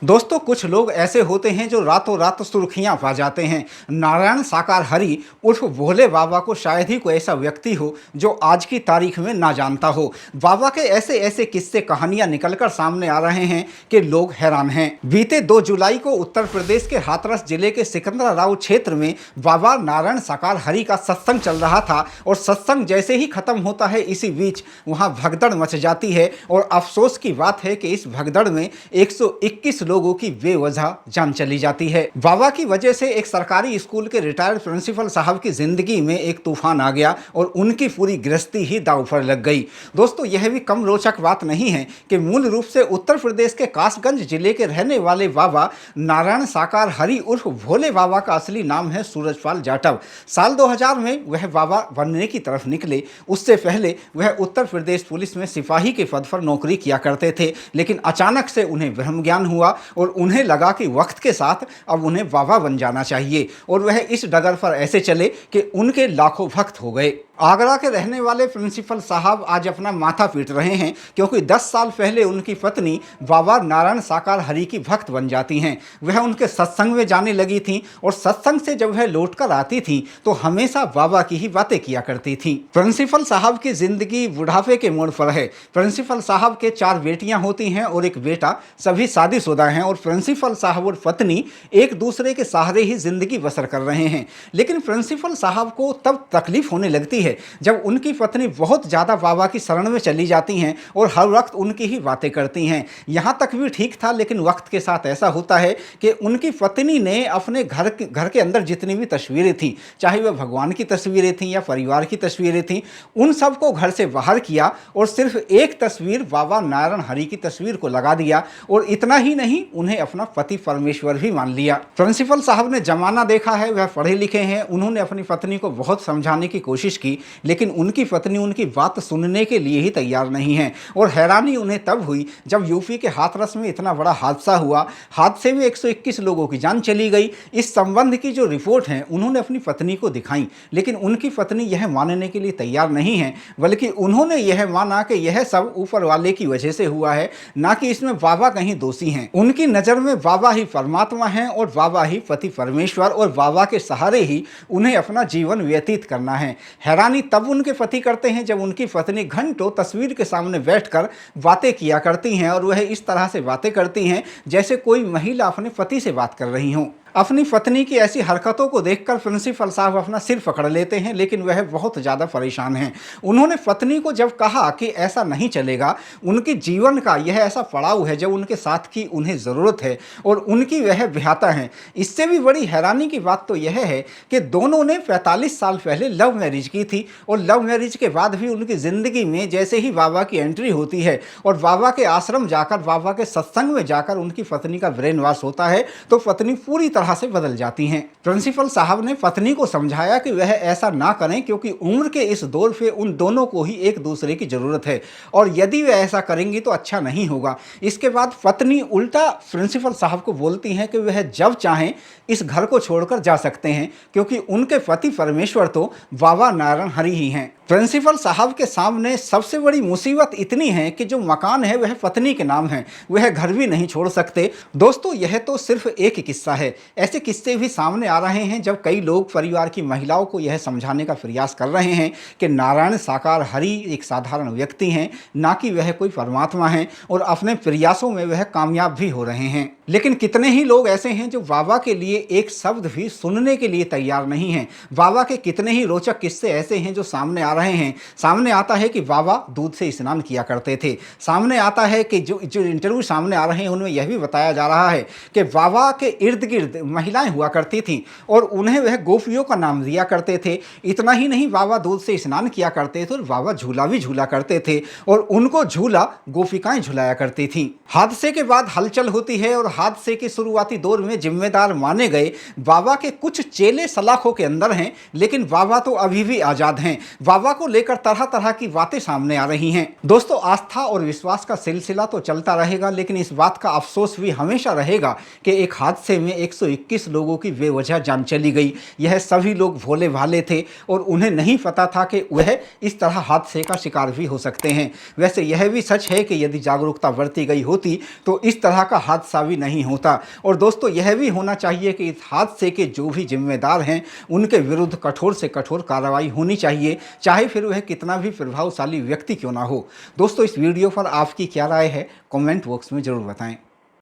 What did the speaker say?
दोस्तों, कुछ लोग ऐसे होते हैं जो रातों रात सुर्खियां पा जाते हैं। नारायण साकार हरि उर्फ भोले बाबा को शायद ही कोई ऐसा व्यक्ति हो जो आज की तारीख में ना जानता हो। बाबा के ऐसे ऐसे किस्से कहानियां निकलकर सामने आ रहे हैं कि लोग हैरान हैं। बीते 2 जुलाई को उत्तर प्रदेश के हाथरस जिले के सिकंदराबाद क्षेत्र में बाबा नारायण साकार हरि का सत्संग चल रहा था और सत्संग जैसे ही खत्म होता है, इसी बीच वहां भगदड़ मच जाती है। और अफसोस की बात है कि इस भगदड़ में 121 लोगों की बेवजह जान चली जाती है। बाबा की वजह से एक सरकारी स्कूल के रिटायर्ड प्रिंसिपल साहब की जिंदगी में एक तूफान आ गया और उनकी पूरी गृहस्थी ही दांव पर लग गई। दोस्तों, यह भी कम रोचक बात नहीं है कि मूल रूप से उत्तर प्रदेश के कासगंज जिले के रहने वाले बाबा नारायण साकार हरि उर्फ भोले बाबा का असली नाम है सूरजपाल जाटव। साल 2000 में वह बाबा बनने की तरफ निकले। उससे पहले वह उत्तर प्रदेश पुलिस में सिपाही के पद पर नौकरी किया करते थे, लेकिन अचानक से उन्हें ब्रह्म ज्ञान हुआ और उन्हें लगा कि वक्त के साथ अब उन्हें बाबा बन जाना चाहिए और वह इस डगर पर ऐसे चले कि उनके लाखों भक्त हो गए। आगरा के रहने वाले प्रिंसिपल साहब आज अपना माथा पीट रहे हैं क्योंकि 10 साल पहले उनकी पत्नी बाबा नारायण साकार हरि की भक्त बन जाती हैं। वह उनके सत्संग में जाने लगी थीं और सत्संग से जब वह लौटकर आती थीं तो हमेशा बाबा की ही बातें किया करती थीं। प्रिंसिपल साहब की जिंदगी बुढ़ापे के मोड़ पर है। प्रिंसिपल साहब के 4 बेटियां होती हैं और एक बेटा। सभी शादीशुदा हैं और प्रिंसिपल साहब और पत्नी एक दूसरे के सहारे ही जिंदगी बसर कर रहे हैं। लेकिन प्रिंसिपल साहब को तब तकलीफ होने लगती है जब उनकी पत्नी बहुत ज्यादा बाबा की शरण में चली जाती हैं और हर वक्त उनकी ही बातें करती हैं। यहां तक भी ठीक था, लेकिन वक्त के साथ ऐसा होता है कि उनकी पत्नी ने अपने घर के अंदर जितनी भी तस्वीरें थी, चाहे वह भगवान की तस्वीरें थीं या परिवार की तस्वीरें थीं, उन सबको घर से बाहर किया और सिर्फ एक तस्वीर बाबा नारायण हरि की तस्वीर को लगा दिया। और इतना ही नहीं, उन्हें अपना पति परमेश्वर भी मान लिया। प्रिंसिपल साहब ने जमाना देखा है, वह पढ़े लिखे हैं। उन्होंने अपनी पत्नी को बहुत समझाने की कोशिश की, लेकिन उनकी पत्नी उनकी बात सुनने के लिए ही तैयार नहीं है। और हैरानी उन्हें तब हुई जब यूपी के हाथरस में इतना बड़ा हादसा हुआ। हादसे में 121 लोगों की जान चली गई। इस संबंध की जो रिपोर्ट है उन्होंने अपनी पत्नी को दिखाई, लेकिन उनकी पत्नी यह मानने के लिए तैयार नहीं है, बल्कि उन्होंने यह माना कि यह सब ऊपर वाले की वजह से हुआ है, ना कि इसमें बाबा कहीं दोषी हैं। उनकी नज़र में बाबा ही परमात्मा हैं और बाबा ही पति परमेश्वर और बाबा के सहारे ही उन्हें अपना जीवन व्यतीत करना है। हैरानी तब उनके पति करते हैं जब उनकी पत्नी घंटों तस्वीर के सामने बैठकर बातें किया करती हैं और वह इस तरह से बातें करती हैं जैसे कोई महिला अपने पति से बात कर रही हो। अपनी पत्नी की ऐसी हरकतों को देखकर प्रिंसिपल साहब अपना सिर पकड़ लेते हैं, लेकिन वह बहुत ज़्यादा परेशान हैं। उन्होंने पत्नी को जब कहा कि ऐसा नहीं चलेगा, उनके जीवन का यह ऐसा पड़ाव है जब उनके साथ की उन्हें ज़रूरत है और उनकी वह ब्याहता है। इससे भी बड़ी हैरानी की बात तो यह है कि दोनों ने 45 साल पहले लव मैरिज की थी और लव मैरिज के बाद भी उनकी ज़िंदगी में जैसे ही बाबा की एंट्री होती है और बाबा के आश्रम जाकर, बाबा के सत्संग में जाकर उनकी पत्नी का ब्रेन वॉश होता है तो पत्नी पूरी तरह से बदल जाती हैं। प्रिंसिपल साहब ने पत्नी को समझाया कि वह ऐसा ना करें क्योंकि उम्र के इस दौर पे उन दोनों को ही एक दूसरे की जरूरत है और यदि वे ऐसा करेंगी तो अच्छा नहीं होगा। इसके बाद पत्नी उल्टा प्रिंसिपल साहब को बोलती हैं कि वह जब चाहें इस घर को छोड़कर जा सकते हैं क्योंकि उनके पति परमेश्वर तो बाबा नारायण हरि ही हैं। प्रिंसिपल साहब के सामने सबसे बड़ी मुसीबत इतनी है कि जो मकान है वह पत्नी के नाम है, वह घर भी नहीं छोड़ सकते। दोस्तों, यह तो सिर्फ एक किस्सा है। ऐसे किस्से भी सामने आ रहे हैं जब कई लोग परिवार की महिलाओं को यह समझाने का प्रयास कर रहे हैं कि नारायण साकार हरि एक साधारण व्यक्ति हैं, ना कि वह कोई परमात्मा हैं और अपने प्रयासों में वह कामयाब भी हो रहे हैं। लेकिन कितने ही लोग ऐसे हैं जो बाबा के लिए एक शब्द भी सुनने के लिए तैयार नहीं हैं। बाबा के कितने ही रोचक किस्से ऐसे हैं जो सामने आ रहे हैं। सामने आता है कि बाबा दूध से स्नान किया करते थे। सामने आता है कि जो इंटरव्यू सामने आ रहे हैं उनमें यह भी बताया जा रहा है कि बाबा के इर्द गिर्द महिलाएं हुआ करती थीं और उन्हें वह गोपियों का नाम दिया करते थे। इतना ही नहीं, बाबा दूध से स्नान किया करते थे और बाबा झूला भी झूला करते थे और उनको झूला गोपिकाएं झुलाया करती थीं। हादसे के बाद हलचल होती है और हादसे के शुरुआती दौर में जिम्मेदार माने गए बाबा के कुछ चेले सलाखों के अंदर हैं, लेकिन बाबा तो अभी भी आजाद हैं। बाबा को लेकर तरह तरह की बातें सामने आ रही हैं। दोस्तों, आस्था और विश्वास का सिलसिला तो चलता रहेगा, लेकिन इस बात का अफसोस भी हमेशा रहेगा कि एक हादसे में 121 लोगों की बेवजह जान चली गई। यह सभी लोग भोले भाले थे और उन्हें नहीं पता था कि वह इस तरह हादसे का शिकार भी हो सकते हैं। वैसे यह भी सच है कि यदि जागरूकता बरती गई होती तो इस तरह का हादसा भी नहीं नहीं होता। और दोस्तों यह भी होना चाहिए कि इस हादसे के जो भी जिम्मेदार हैं उनके विरुद्ध कठोर से कठोर कार्रवाई होनी चाहिए, चाहे फिर वह कितना भी प्रभावशाली व्यक्ति क्यों ना हो। दोस्तों इस वीडियो पर आपकी क्या राय है, कमेंट बॉक्स में ज़रूर बताएं।